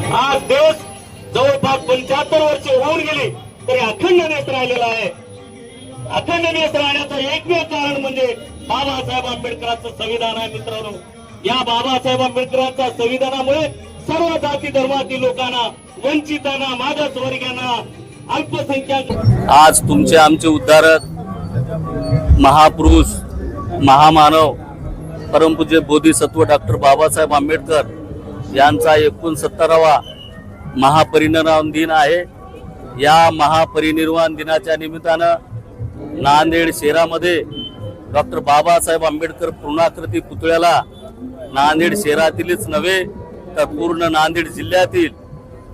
आज देश जवळपास 75 वर्षे होऊन गेली तरी अखंड देश राहिलेला आहे. अखंड देश राहण्याचं एकमेव कारण म्हणजे बाबासाहेब आंबेडकरांचं संविधान आहे. मित्रांनो, या बाबासाहेब आंबेडकरांच्या संविधानामुळे सर्व जाती धर्मातील लोकांना, वंचितांना, मागासवर्गीयांना, अल्पसंख्याक आज तुमचे आमचे उद्धारक महापुरुष महामानव परमपूज्य बोधिसत्व डॉक्टर बाबासाहेब आंबेडकर यांचा 69वा महापरिनिर्वाण दिन आहे. या महापरिनिर्वाण दिनाच्या निमित्तानं नांदेड शहरामध्ये डॉक्टर बाबासाहेब आंबेडकर पूर्णाकृती पुतळ्याला नांदेड शहरातीलच नव्हे तर पूर्ण नांदेड जिल्ह्यातील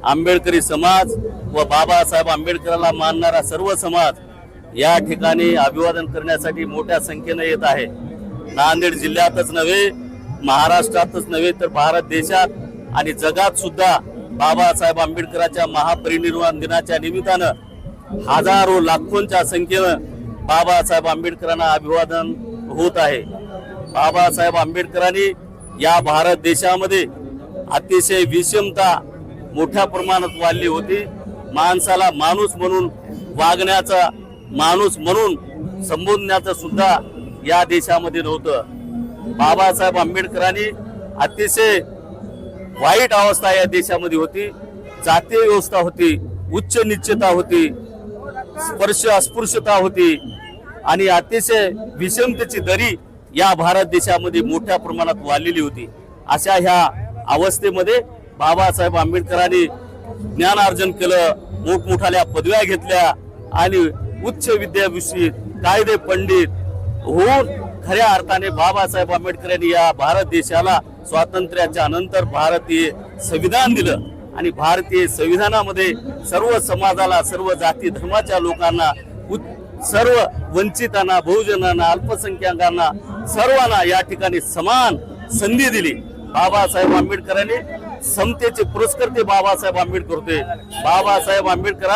आंबेडकरी समाज व बाबासाहेब आंबेडकरांना मानणारा सर्व समाज या ठिकाणी अभिवादन करण्यासाठी मोठ्या संख्येने येत आहे. नांदेड जिल्ह्यातच नव्हे, महाराष्ट्रातच नव्हे तर भारत देशात आणि जगात सुद्धा बाबासाहेब आंबेडकरांच्या महापरिनिर्वाण दिनाच्या निमित्तानं हजारो लाखोंच्या संख्येनं बाबासाहेब आंबेडकरांना अभिवादन होत आहे. बाबासाहेब आंबेडकरांनी या भारत देशामध्ये अतिशय विषमता मोठ्या प्रमाणात वाढली होती. माणसाला माणूस म्हणून वागण्याचा, माणूस म्हणून संबोधण्याचं सुद्धा या देशामध्ये नव्हतं. बाबासाहेब आंबेडकरांनी अतिशय वाईट अवस्था या देशामध्ये होती. जातीय व्यवस्था होती, उच्च निश्चितता होती, स्पर्श अस्पृश्यता होती आणि अतिशय विषमतेची दरी या भारत देशामध्ये मोठ्या प्रमाणात वाढलेली होती. अशा ह्या अवस्थेमध्ये बाबासाहेब आंबेडकरांनी ज्ञानार्जन केलं, मोठमोठ्या पदव्या घेतल्या आणि उच्च विद्याभूषित कायदे पंडित होऊन खऱ्या अर्थाने बाबासाहेब आंबेडकरांनी या भारत देशाला स्वातंत्र्याच्या नंतर भारतीय संविधान दिलं आणि भारतीय संविधानामध्ये सर्व समाजाला, सर्व जाती धर्माच्या लोकांना, सर्व वंचितांना, बहुजनांना, अल्पसंख्याकांना, सर्वांना या ठिकाणी समान संधी दिली. बाबासाहेब आंबेडकरांनी समतेचे पुरस्कर्ते बाबासाहेब आंबेडकर होते. बाबासाहेब आंबेडकर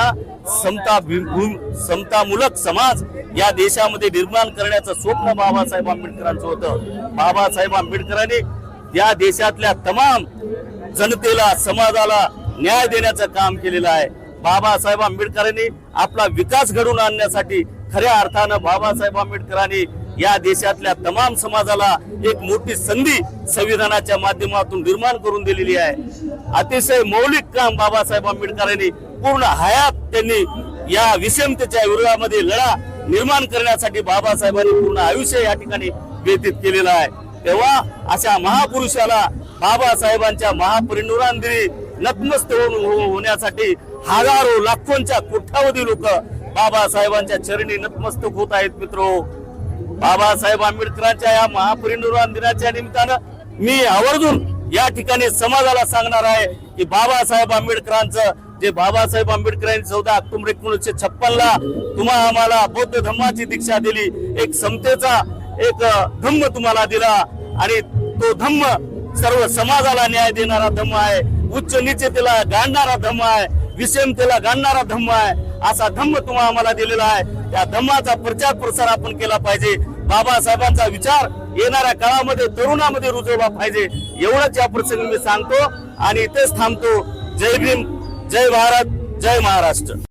समतामूलक समाज या देशामध्ये निर्माण करण्याचं स्वप्न बाबासाहेब आंबेडकरांचं होतं. बाबासाहेब आंबेडकरांनी या देशातल्या तमाम जनतेला, समाजाला न्याय देण्याचं काम केलेलं आहे. बाबासाहेब आंबेडकरांनी आपला विकास घडवून आणण्यासाठी खऱ्या अर्थानं बाबासाहेब आंबेडकरांनी या देशातल्या तमाम समाजाला एक मोठी संधी संविधानाच्या माध्यमातून निर्माण करून दिलेली आहे. अतिशय मौलिक काम बाबासाहेब आंबेडकरांनी पूर्ण हयात त्यांनी या विषमतेच्या विरोधामध्ये लढा निर्माण करण्यासाठी बाबासाहेबांनी पूर्ण आयुष्य या ठिकाणी व्यतीत केलेलं आहे. तेव्हा अशा महापुरुषाला बाबासाहेबांच्या महापरिनिर्वाण दिनी नतमस्तक होण्यासाठी हजारो लाखोंच्या कोट्यावधी लोक बाबासाहेबांच्या चरणी नतमस्तक होत आहेत. मित्रो, बाबासाहेब आंबेडकरांच्या या महापरिनिर्वाण दिनाच्या निमित्तानं मी आवर्जून या ठिकाणी समाजाला सांगणार आहे की बाबासाहेब आंबेडकरांचं जे बाबासाहेब आंबेडकरांनी 14 ऑक्टोबर 1956ला तुम्हा आम्हाला बौद्ध धम्माची दीक्षा दिली, एक समतेचा एक धम्म तुम्हाला दिला आणि तो धम्म सर्व समाजाला न्याय देणारा धम्म आहे, उच्च नीचतेला गाडणारा धम्म आहे, विषमतेला गाडणारा धम्म आहे. असा धम्म तुम्हाला आम्हाला दिलेला आहे. त्या धम्माचा प्रचार प्रसार आपण केला पाहिजे. बाबासाहेबांचा विचार येणाऱ्या काळामध्ये तरुणामध्ये रुजवला पाहिजे. एवढंच या प्रसंगी मी सांगतो आणि इथेच थांबतो. जय भीम, जय भारत, जय महाराष्ट्र.